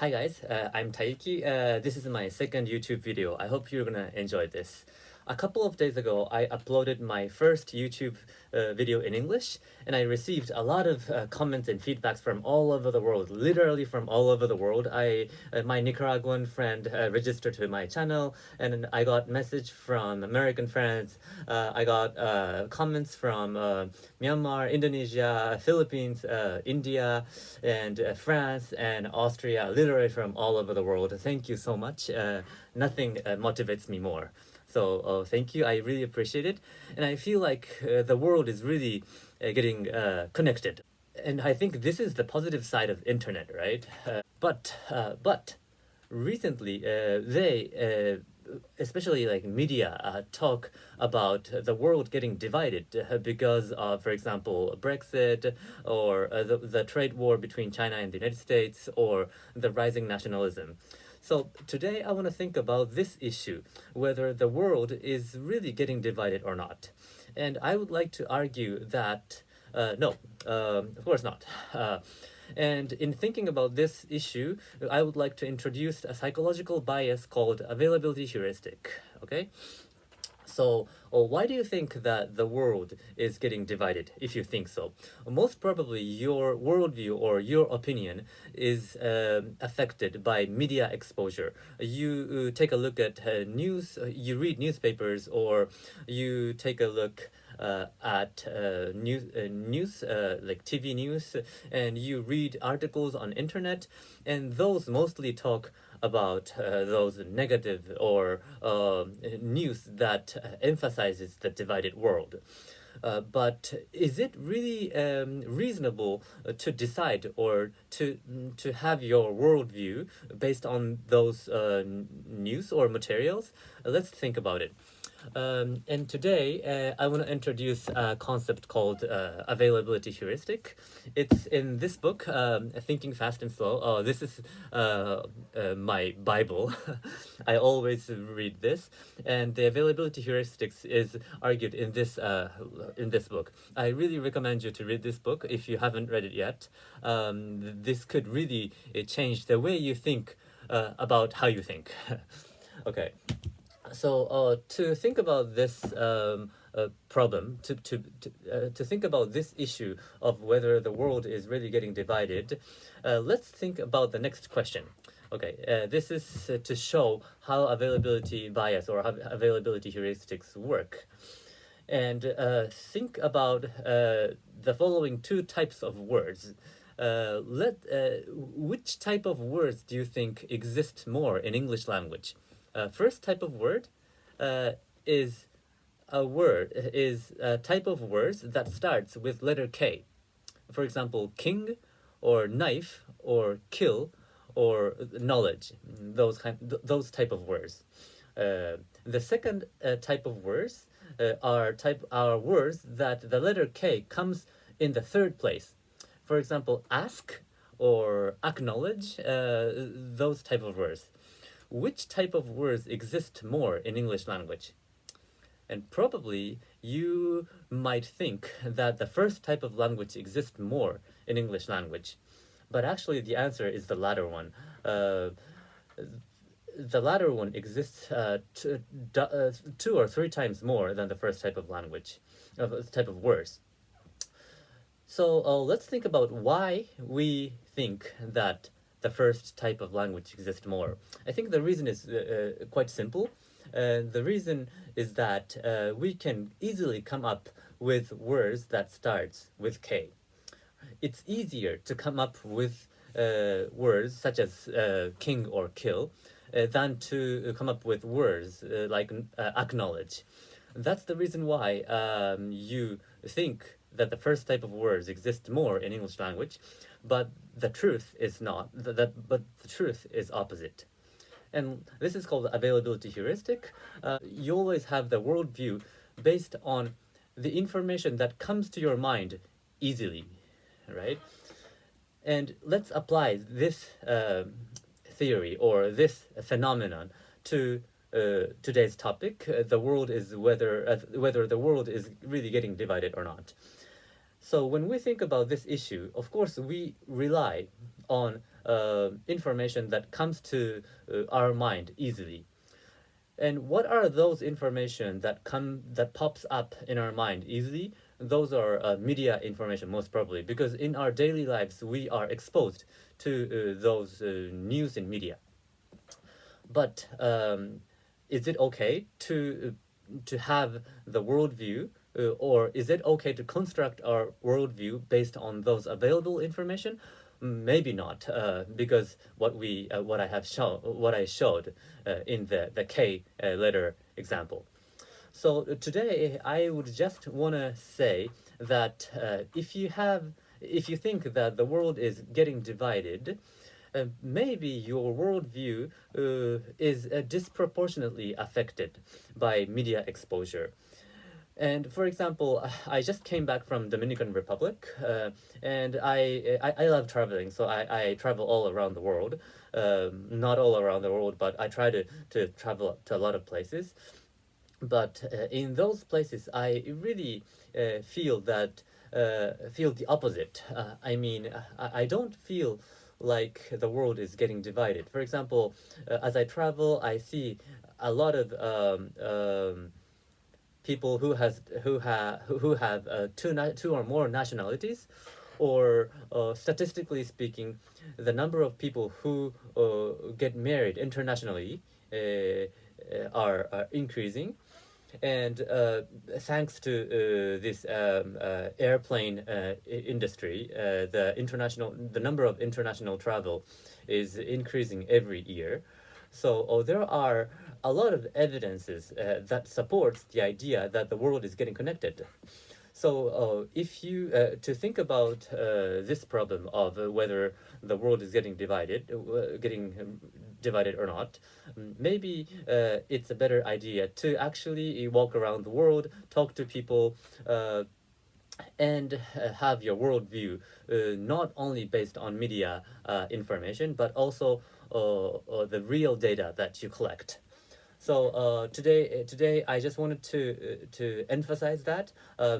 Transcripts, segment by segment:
Hi guys, I'm Taiki. This is my second YouTube video. I hope you're gonna enjoy this. A couple of days ago, I uploaded my first YouTube video in English, and I received a lot of comments and feedbacks from all over the world, literally from all over the world. My Nicaraguan friend registered to my channel, and I got message from American friends. I got comments from Myanmar, Indonesia, Philippines, India, and France and Austria, literally from all over the world. Thank you so much. Nothing motivates me more. So thank you. I really appreciate it. And I feel like the world is really getting connected. And I think this is the positive side of internet, right? But recently, especially like media, talk about the world getting divided because of, for example, Brexit or the trade war between China and the United States or the rising nationalism. So today I want to think about this issue, whether the world is really getting divided or not. And I would like to argue that no, of course not. And in thinking about this issue, I would like to introduce a psychological bias called availability heuristic. Okay? So, why do you think that the world is getting divided, if you think so? Most probably, your worldview or your opinion is affected by media exposure. You take a look at news, you read newspapers, or you take a look at news like TV news, and you read articles on internet, and those mostly talk about those negative or news that emphasizes the divided world. But is it really reasonable to decide or to have your worldview based on those news or materials? Let's think about it. And today, I want to introduce a concept called availability heuristic. It's in this book, Thinking Fast and Slow. Oh, this is my Bible. I always read this, and the availability heuristics is argued in this book. I really recommend you to read this book if you haven't read it yet. This could really change the way you think about how you think. Okay. So to think about this problem, to think about this issue of whether the world is really getting divided, let's think about the next question. Okay, this is to show how availability bias or how availability heuristics work. And think about the following two types of words. Which type of words do you think exist more in English language? First type of word is a type of words that starts with letter K. For example, king, or knife, or kill, or knowledge. Those type of words. The second type of words are words that the letter K comes in the third place. For example, ask or acknowledge. Those type of words. Which type of words exist more in English language? And probably you might think that the first type of language exists more in English language. But actually the answer is the latter one. The latter one exists two or three times more than the first type of language, type of words. So let's think about why we think that the first type of language exists more. I think the reason is quite simple. The reason is that we can easily come up with words that starts with K. It's easier to come up with words such as king or kill than to come up with words like acknowledge. That's the reason why you think that the first type of words exist more in English language, but the truth is not. But the truth is opposite. And this is called availability heuristic. You always have the worldview based on the information that comes to your mind easily, right? And let's apply this theory or this phenomenon to today's topic. The world is whether the world is really getting divided or not. So when we think about this issue, of course, we rely on information that comes to our mind easily. And what are those information that pops up in our mind easily? Those are media information, most probably, because in our daily lives we are exposed to those news and media. But is it okay to have the worldview, or is it okay to construct our worldview based on those available information? Maybe not, because what I showed in the K letter example. So today I would just want to say that if you think that the world is getting divided, maybe your worldview is disproportionately affected by media exposure. And for example, I just came back from Dominican Republic, and I love traveling, so I travel all around the world. Not all around the world, but I try to travel to a lot of places. But in those places, I really feel the opposite. I mean, I don't feel like the world is getting divided. For example, as I travel, I see a lot of people who have two or more nationalities, or statistically speaking, the number of people who get married internationally are increasing. And thanks to this airplane industry, the number of international travel is increasing every year. So there are a lot of evidences that supports the idea that the world is getting connected. So, if you to think about this problem of whether the world is getting divided or not, maybe it's a better idea to actually walk around the world, talk to people, and have your worldview not only based on media information, but also the real data that you collect. So today I just wanted to emphasize that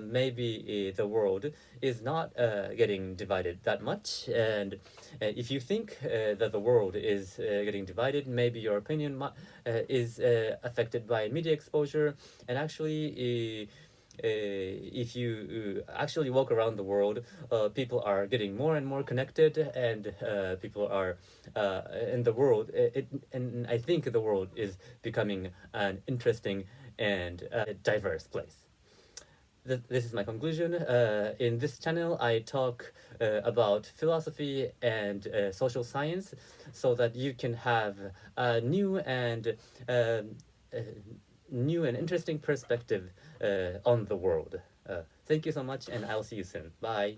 maybe the world is not getting divided that much, and if you think that the world is getting divided, maybe your opinion is affected by media exposure, and actually. If you actually walk around the world, people are getting more and more connected, and people are in the world. And I think the world is becoming an interesting and diverse place. This is my conclusion. In this channel, I talk about philosophy and social science, so that you can have a uh, new and interesting perspective on the world. Thank you so much, and I'll see you soon. Bye.